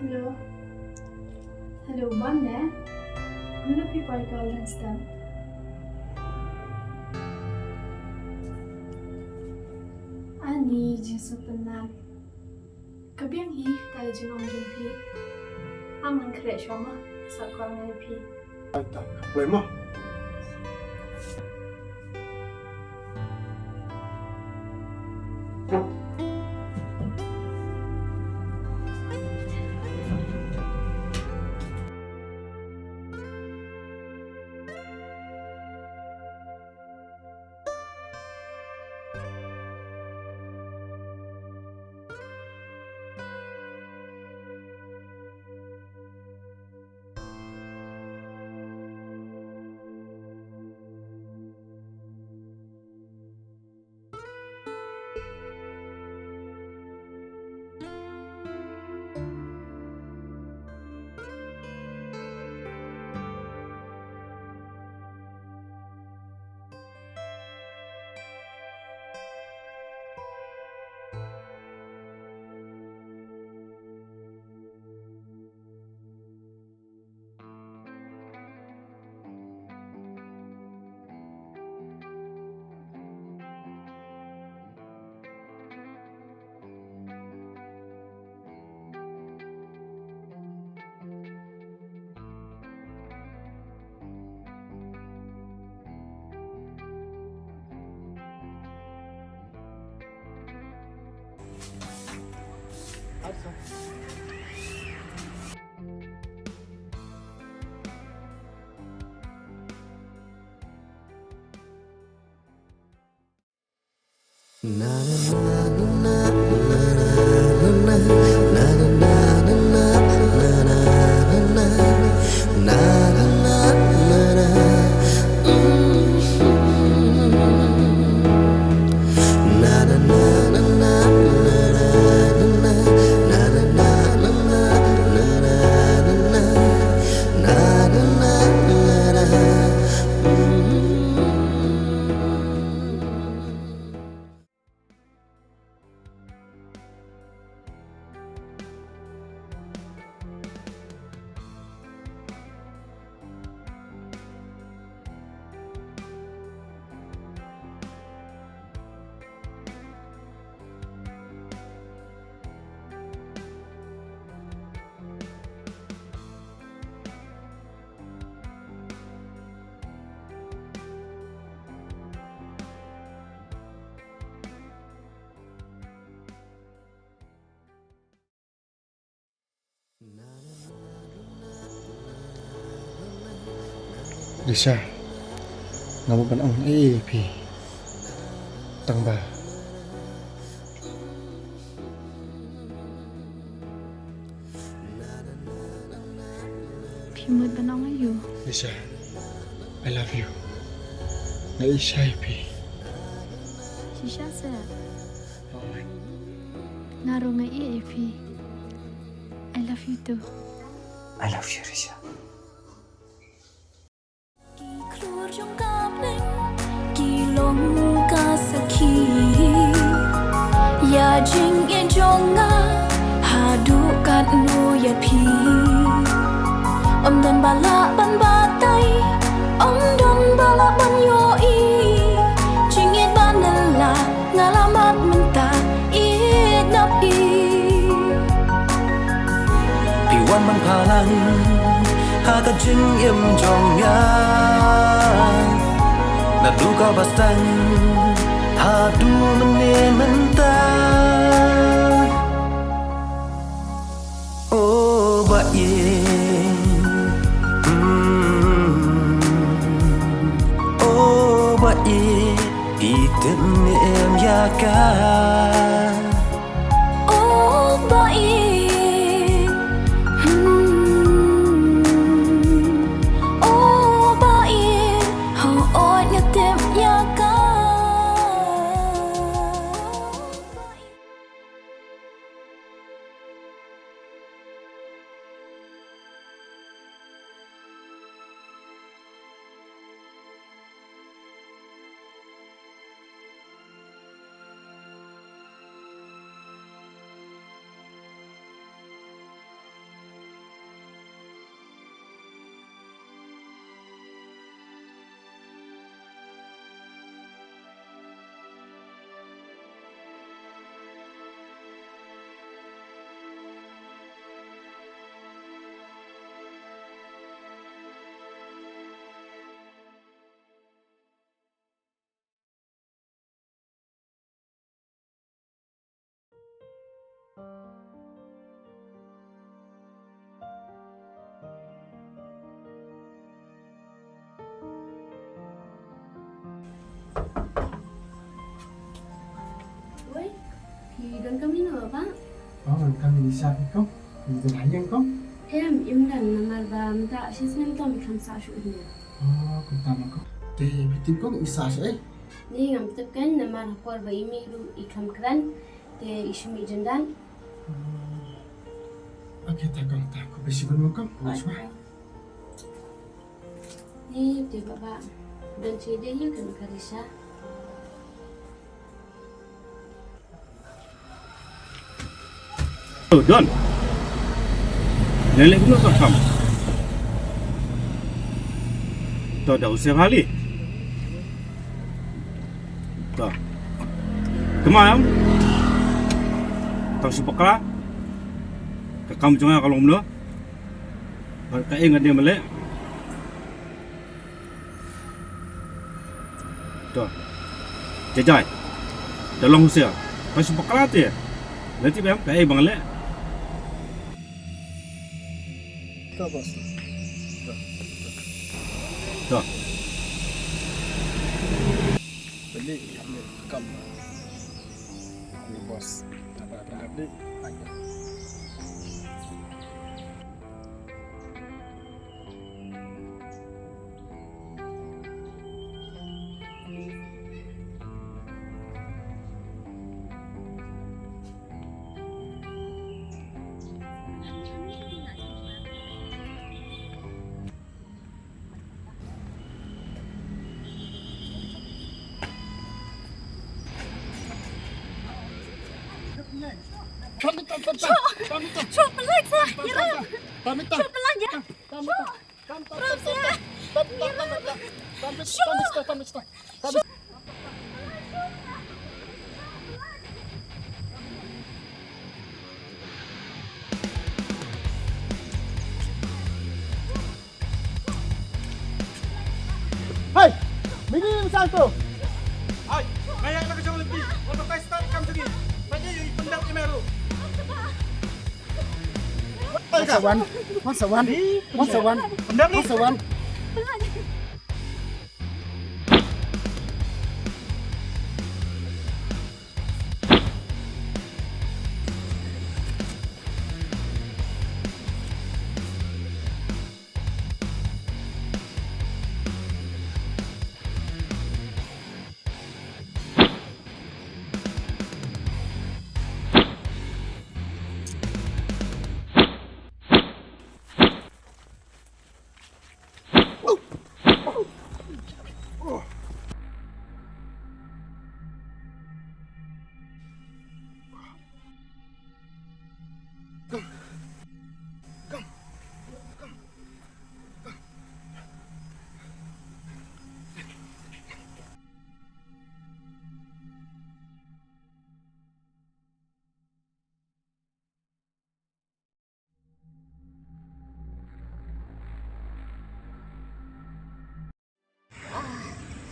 Hello. Hello, Banne. Mina people call them. Ani jinsu tenan. Kabiang hi tayo jing ong jing pi. Amang kre shoma sa kwa ngai pi. Vậy mà Lisa, ngamo ban ang AAP tangba. Pimut banong ayo. Lisa, I love you. Naisay pi. Shisha se. Oh my. Naro ngai EAP. I love you too. I love you, Lisa. Ya jing in jonga hadu kat nu ya pi dan bala ban batai dan bala ban yo i jing in banala ngalamat menta i napi piwan man palan haka jing im jonga na duka bastan hadu menta oh ba ye oh ba ye item em ya ka oh ba ye oh ba ye ho oi ngatem ya ka Ui, thì đón kami nữa ba. kami isa ko. Dito layan ko. Em imdan namar ba mta shisnem tom ikam sa shu ini. Kung tama ko. Te, bitin ko isa siya eh. Ni ngam tepkan namar hakor ba imi lu ikam kran te ishmi jendan. Okay, takang tako. Besigun mo ko. Maswa. Ni te baba dan cede yu kan karisha. Don, nenek dulu tak kamu. Tak ada usia kali. Tak. Kemana? Tahu siapa kala? Kamu jangan kalau mula. Tak ingat dia melek. Tak. Jajai. Dalam usia. Tahu siapa kala tu ya? Nanti bang, kayak bang lek. Ito, boss. Tak. Balik kami rekam. Ni bos. Tak balik. Ayo. Hai, minum satu. Hai, bayar nak kacau lebih. Untuk kau start kamu sini. Tanya you pendam Imeru. What's the one? What's the one? What's the one? Pendam ni. What's the one?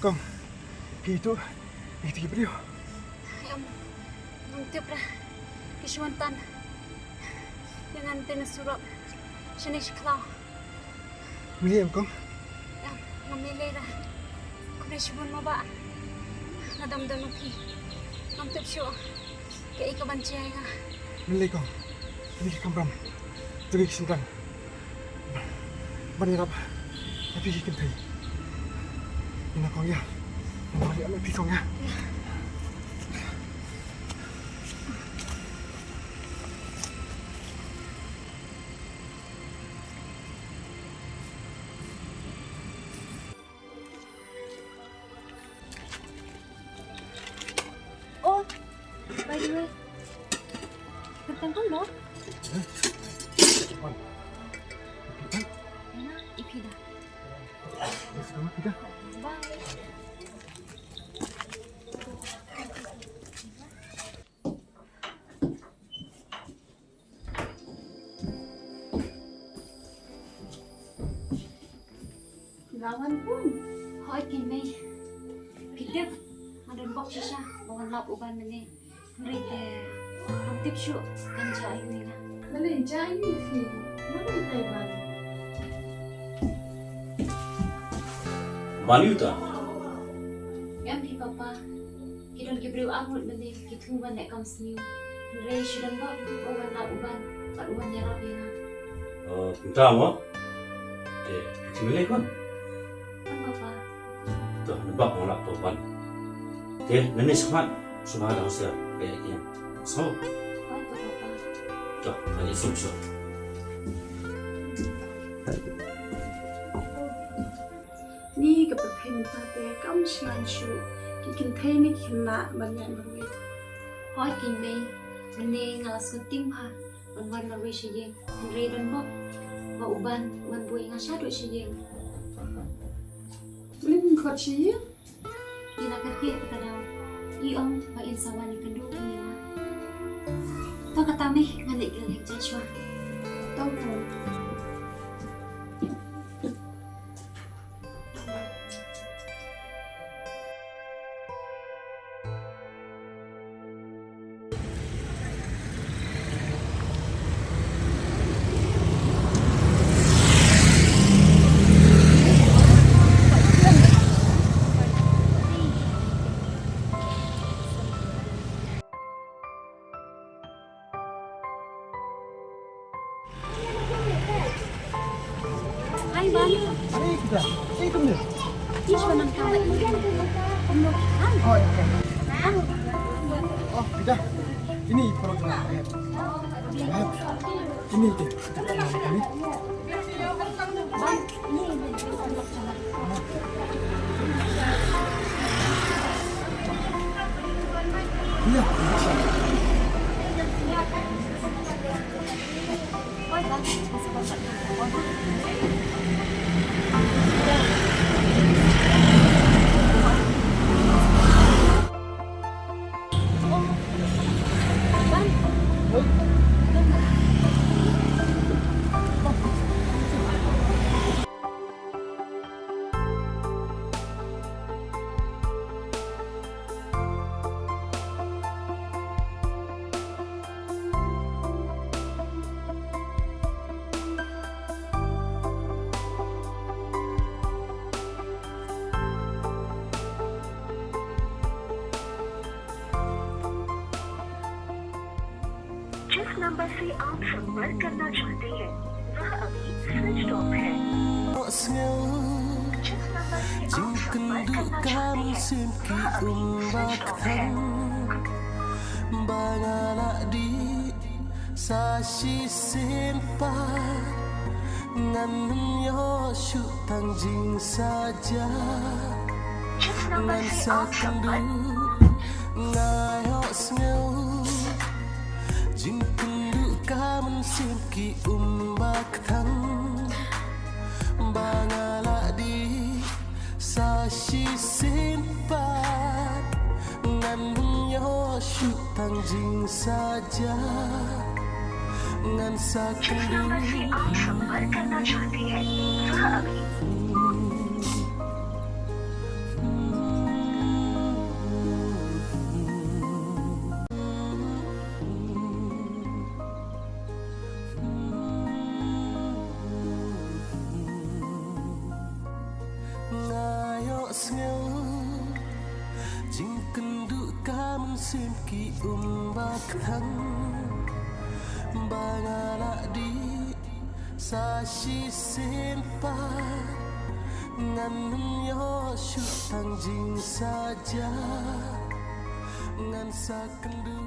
Kong, itu beliau. Yang mungkin dah kiswantan dengan tenas surat sini sekolah. Beliau Kong. Yang memilih dah kiswan maba. Nadam dan nuki. Mantap syu. Kayak ikaban ciai ka. Beliau Kong. Ini kambram. Tugi kisintang. Bani rap. Tapi kikin tay. Ina Kong ya. Balik anak pi Kong ya. Oh, by the way, bertempur loh. Mana ipida. Selamat kita. Bye. Lawan pun, hoi kini, kita ada box sisa, bawa lap uban ni, mereka Ang tip siyo, kanja ayo na. Dali, dyan yun, Fi. Mana itay ba? Baliw ta. Yan di papa. Kidon gibriw amot man din kituman na comes new. Ray sidan ba uban na uban. Paruban niya rabi na. Pinta mo? Similay kon. Ang papa. Tuh, nebak mo lang to ban. Nani semat. Sumahala ko siya. Kaya iyan. So, Kuan to papa. tuh, nani sumso. Ni kapag kayo tate, kam siyan siyo. Kikintay ni kina banyan marwit. Hoy kin may. Mani ngalas ng tim ha. Manwan na rin siya yung. Ang raydan mo. Mauban. Manbuhay nga siya doon siya yung. Beli mengkot siya. Ginakakit ka daw. Iyong mainsawa ni Kanduki na. Ito katami. Ngalik galing Joshua. Tahu ko. Hai Bang. Ayo kita. Ayo kemana? Ini cuma man kawat ini. Oh, iya. Oh, kita. Ini program. Ini kita. Ini. Iya, bisa. Oi Bang, masih baca. जिस नंबर से आप संपर्क करना चाहते हैं वह अभी switch off है। जिस नंबर से आप संपर्क करना चाहते हैं वह अभी स्विच ऑफ है। Bangalak di sashi sempat ngannya syuk tangjing saja जिस नंबर से आप संपर्क ngayok sneu jing kundu kamen simki umbak thang Bangalak di sashi sempat ngannya syuk tangjing saja ngan जिस sakendu नंबर से आप संपर्क करना चाहते हैं वह अभी ngayok sneu jing kendu kamen simki umbak thang Bangalak di sashi sempat ngannya syuk tangjing saja ngan sakendu